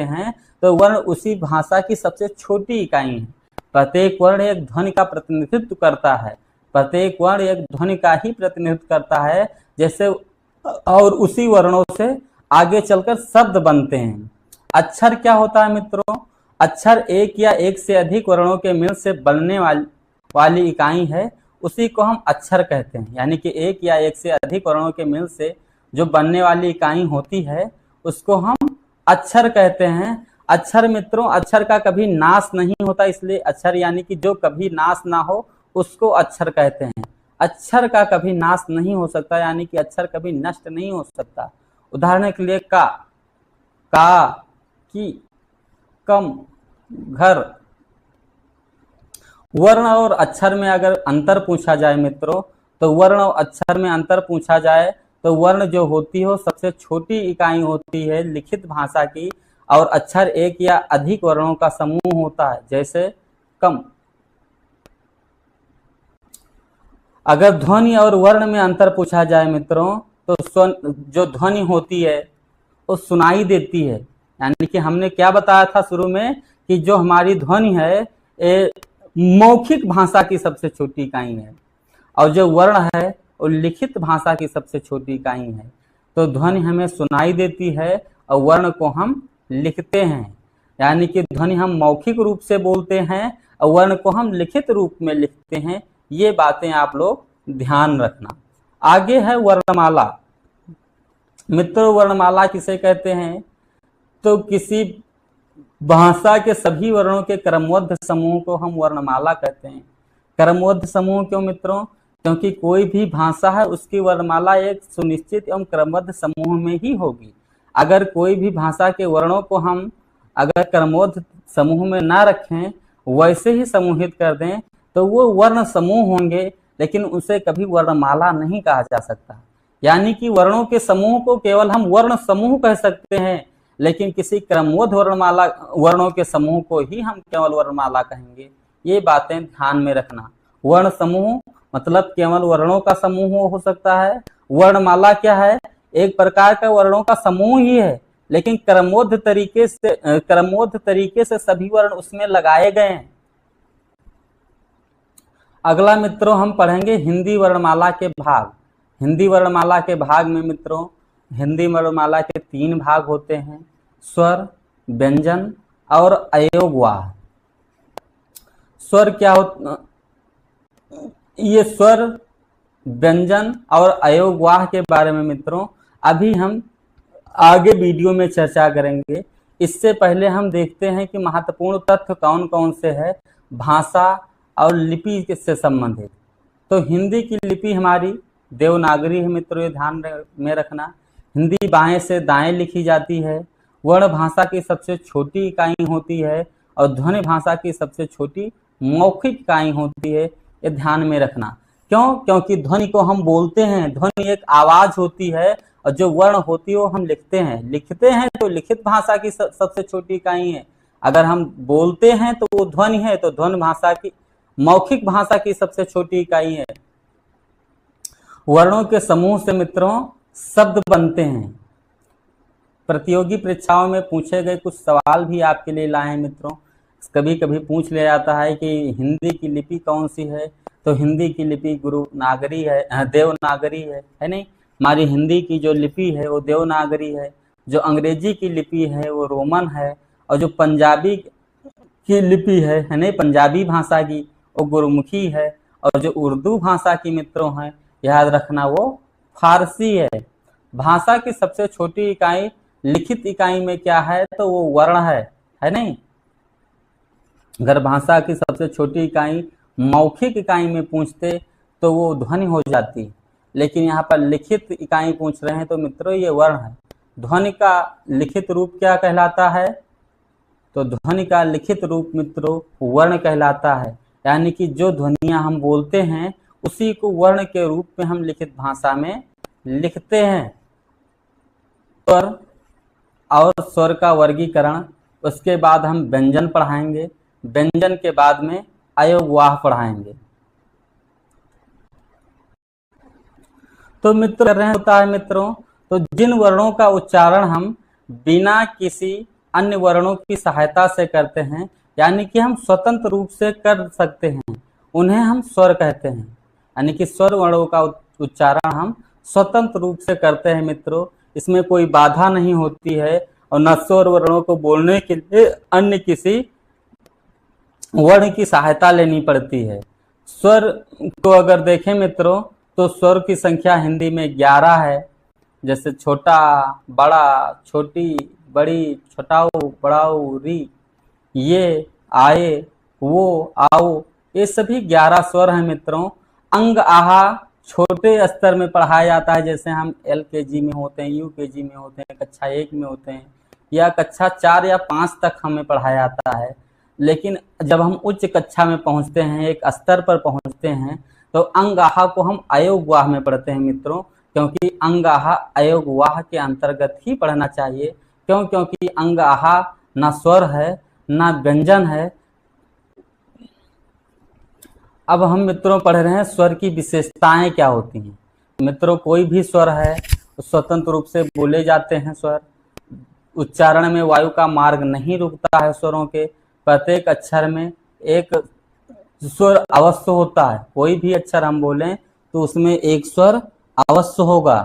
हैं तो वर्ण उसी भाषा की सबसे छोटी इकाई है। प्रत्येक वर्ण एक ध्वनि का प्रतिनिधित्व करता है, प्रत्येक वर्ण एक ध्वनि का ही प्रतिनिधित्व करता है जैसे, और उसी वर्णों से आगे चलकर शब्द बनते हैं। अक्षर क्या होता है मित्रों? अक्षर एक या एक से अधिक वर्णों के मिल से बनने वाली इकाई है, उसी को हम अक्षर कहते हैं। यानी कि एक या एक से अधिक वर्णों के मिल से जो बनने वाली इकाई होती है उसको हम अक्षर कहते हैं। अक्षर मित्रों, अक्षर का कभी नाश नहीं होता, इसलिए अक्षर यानी कि जो कभी नाश ना हो उसको अक्षर कहते हैं। अक्षर का कभी नाश नहीं हो सकता, यानी कि अक्षर कभी नष्ट नहीं हो सकता। उदाहरण के लिए का, की, कम, घर। वर्ण और अक्षर में अगर अंतर पूछा जाए मित्रों, तो वर्ण और अक्षर में अंतर पूछा जाए तो वर्ण जो होती है सबसे छोटी इकाई होती है लिखित भाषा की, और अक्षर एक या अधिक वर्णों का समूह होता है जैसे कम। अगर ध्वनि और वर्ण में अंतर पूछा जाए मित्रों, तो जो ध्वनि होती है वो सुनाई देती है। यानी कि हमने क्या बताया था शुरू में कि जो हमारी ध्वनि है ये मौखिक भाषा की सबसे छोटी इकाई है, और जो वर्ण है वो लिखित भाषा की सबसे छोटी इकाई है। तो ध्वनि हमें सुनाई देती है और वर्ण को हम लिखते हैं। यानी कि ध्वनि हम मौखिक रूप से बोलते हैं और वर्ण को हम लिखित रूप में लिखते हैं। ये बातें आप लोग ध्यान रखना। आगे है वर्णमाला। मित्रों, वर्णमाला किसे कहते हैं? तो किसी भाषा के सभी वर्णों के क्रमबद्ध समूह को हम वर्णमाला कहते हैं। क्रमबद्ध समूह क्यों मित्रों? क्योंकि कोई भी भाषा है उसकी वर्णमाला एक सुनिश्चित एवं क्रमबद्ध समूह में ही होगी। अगर कोई भी भाषा के वर्णों को हम अगर क्रमबद्ध समूह में ना रखें, वैसे ही समूहित कर दें, तो वो वर्ण समूह होंगे, लेकिन उसे कभी वर्णमाला नहीं कहा जा सकता। यानी कि वर्णों के समूह को केवल हम वर्ण समूह कह सकते हैं, लेकिन किसी क्रमबद्ध वर्णों के समूह को ही हम केवल वर्णमाला कहेंगे। ये बातें ध्यान में रखना। वर्ण समूह मतलब केवल वर्णों का समूह हो सकता है। वर्णमाला क्या है? एक प्रकार का वर्णों का समूह ही है, लेकिन क्रमबद्ध तरीके से सभी वर्ण उसमें लगाए गए हैं। अगला मित्रों हम पढ़ेंगे हिंदी वर्णमाला के भाग। हिंदी वर्णमाला के भाग में मित्रों, हिंदी वर्णमाला के 3 भाग होते हैं, स्वर, व्यंजन और अयोगवाह। स्वर क्या होता? ये स्वर, व्यंजन और अयोगवाह के बारे में मित्रों अभी हम आगे वीडियो में चर्चा करेंगे। इससे पहले हम देखते हैं कि महत्वपूर्ण तथ्य कौन कौन से हैं भाषा और लिपि से संबंधित। तो हिंदी की लिपि हमारी देवनागरी है मित्रों, ये ध्यान में रखना। हिंदी बाएं से दाएं लिखी जाती है। वर्ण भाषा की सबसे छोटी इकाई होती है और ध्वनि भाषा की सबसे छोटी मौखिक इकाई होती है, ये ध्यान में रखना। क्यों? क्योंकि ध्वनि को हम बोलते हैं, ध्वनि एक आवाज होती है, और जो वर्ण होती है वो हम लिखते हैं तो लिखित भाषा की सबसे छोटी इकाई है। अगर हम बोलते हैं तो वो ध्वनि है, तो ध्वनि भाषा की मौखिक भाषा की सबसे छोटी इकाई है। वर्णों के समूह से मित्रों शब्द बनते हैं। प्रतियोगी परीक्षाओं में पूछे गए कुछ सवाल भी आपके लिए लाए हैं मित्रों। कभी कभी पूछ लिया जाता है कि हिंदी की लिपि कौन सी है, तो हिंदी की लिपि गुरुनागरी है, देवनागरी है नहीं। हमारी हिंदी की जो लिपि है वो देवनागरी है। जो अंग्रेजी की लिपि है वो रोमन है, और जो पंजाबी की लिपि है नहीं, पंजाबी भाषा की, वो गुरुमुखी है, और जो उर्दू भाषा की मित्रों है याद रखना वो फारसी है। भाषा की सबसे छोटी इकाई लिखित इकाई में क्या है? तो वो वर्ण है नहीं। अगर भाषा की सबसे छोटी इकाई मौखिक इकाई में पूछते तो वो ध्वनि हो जाती, लेकिन यहाँ पर लिखित इकाई पूछ रहे हैं तो मित्रों ये वर्ण है। ध्वनि का लिखित रूप क्या कहलाता है? तो ध्वनि का लिखित रूप मित्रों वर्ण कहलाता है। यानी कि जो ध्वनियां हम बोलते हैं उसी को वर्ण के रूप में हम लिखित भाषा में लिखते हैं। स्वर और स्वर का वर्गीकरण, उसके बाद हम व्यंजन पढ़ाएंगे, व्यंजन के बाद में अयोगवाह पढ़ाएंगे। तो मित्र कर रहे होता है मित्रों, तो जिन वर्णों का उच्चारण हम बिना किसी अन्य वर्णों की सहायता से करते हैं, यानी कि हम स्वतंत्र रूप से कर सकते हैं, उन्हें हम स्वर कहते हैं। यानी कि स्वर वर्णों का उच्चारण हम स्वतंत्र रूप से करते हैं मित्रों, इसमें कोई बाधा नहीं होती है और न स्वर वर्णों को बोलने के लिए अन्य किसी वर्ण की सहायता लेनी पड़ती है। स्वर को अगर देखें मित्रों तो स्वर की संख्या हिंदी में 11 है, जैसे छोटा, बड़ा, छोटी, बड़ी, छोटाऊ, बड़ाऊ, री, ये, आए, वो, आओ, ये सभी 11 स्वर हैं मित्रों। अंग आहा छोटे स्तर में पढ़ाया जाता है, जैसे हम LKG में होते हैं, UKG में होते हैं, कक्षा 1 में होते हैं, या कक्षा 4 या 5 तक हमें पढ़ाया जाता है। लेकिन जब हम उच्च कक्षा में पहुंचते हैं, एक स्तर पर पहुंचते हैं, तो अंग आहा को हम अयोग वाह में पढ़ते हैं मित्रों, क्योंकि अंग आहा अयोग वाह के अंतर्गत ही पढ़ना चाहिए। क्यों? क्योंकि अंग आहा ना स्वर है ना व्यंजन है। अब हम मित्रों पढ़ रहे हैं स्वर की विशेषताएं क्या होती हैं। मित्रों कोई भी स्वर है तो स्वतंत्र रूप से बोले जाते हैं स्वर, उच्चारण में वायु का मार्ग नहीं रुकता है स्वरों के, प्रत्येक अक्षर में एक स्वर अवश्य होता है, कोई भी अक्षर हम बोलें तो उसमें एक स्वर अवश्य होगा।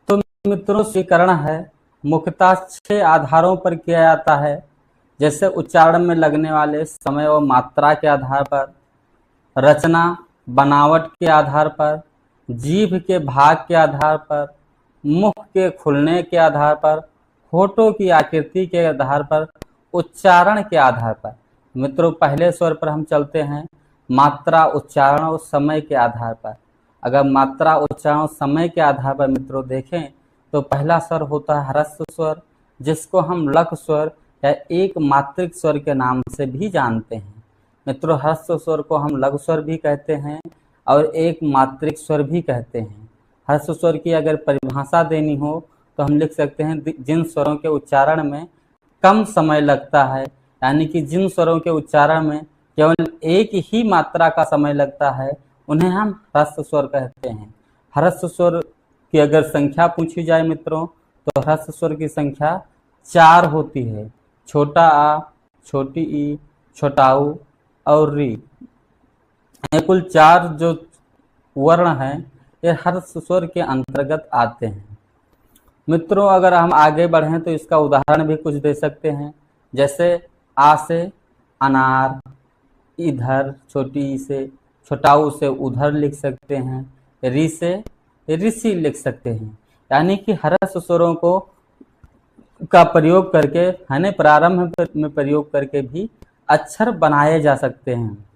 तो मित्रों स्वीकरण है मुख्यतः 6 आधारों पर किया जाता है, जैसे उच्चारण में लगने वाले समय और मात्रा के आधार पर, रचना बनावट के आधार पर, जीभ के भाग के आधार पर, मुख के खुलने के आधार पर, होठों की आकृति के आधार पर, उच्चारण के आधार पर। मित्रों पहले स्वर पर हम चलते हैं, मात्रा, उच्चारण और समय के आधार पर। अगर मात्रा, उच्चारण और समय के आधार पर मित्रों देखें तो पहला स्वर होता है ह्रस्व स्वर, जिसको हम लघु स्वर या एक मात्रिक स्वर के नाम से भी जानते हैं। मित्रों ह्रस्व स्वर को हम लघु स्वर भी कहते हैं और एक मात्रिक स्वर भी कहते हैं। ह्रस्व स्वर की अगर परिभाषा देनी हो तो हम लिख सकते हैं जिन स्वरों के उच्चारण में कम समय लगता है, यानी कि जिन स्वरों के उच्चारण में केवल एक ही मात्रा का समय लगता है, उन्हें हम ह्रस्व स्वर कहते हैं। ह्रस्व स्वर की अगर संख्या पूछी जाए मित्रों तो ह्रस्व स्वर की संख्या 4 होती है, छोटा आ, छोटी ई, छोटाऊ और री। ये कुल 4 जो वर्ण हैं ये ह्रस्व स्वर के अंतर्गत आते हैं। मित्रों अगर हम आगे बढ़ें तो इसका उदाहरण भी कुछ दे सकते हैं, जैसे आ से अनार, इधर छोटी ई से, छोटाऊ से उधर लिख सकते हैं, री से ऋषि लिख सकते हैं। यानी कि ह्रस्व स्वरों को का प्रयोग करके, यानी प्रारंभ में प्रयोग करके भी अक्षर बनाए जा सकते हैं।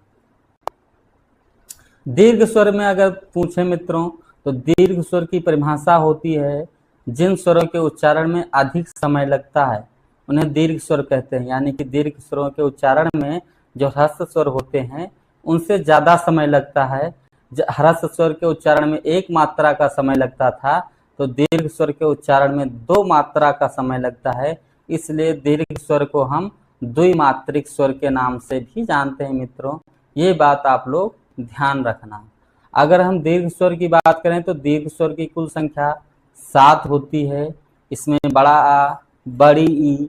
दीर्घ स्वर में अगर पूछे मित्रों तो दीर्घ स्वर की परिभाषा होती है जिन स्वरों के उच्चारण में अधिक समय लगता है उन्हें दीर्घ स्वर कहते हैं। यानी कि दीर्घ स्वरों के उच्चारण में जो ह्रस्व स्वर होते हैं उनसे ज्यादा समय लगता है। ह्रस्व स्वर के उच्चारण में एक मात्रा का समय लगता था तो दीर्घ स्वर के उच्चारण में 2 मात्रा का समय लगता है, इसलिए दीर्घ स्वर को हम द्विमात्रिक स्वर के नाम से भी जानते हैं। मित्रों ये बात आप लोग ध्यान रखना। अगर हम दीर्घ स्वर की बात करें तो दीर्घ स्वर की कुल संख्या 7 होती है। इसमें बड़ा आ, बड़ी ई,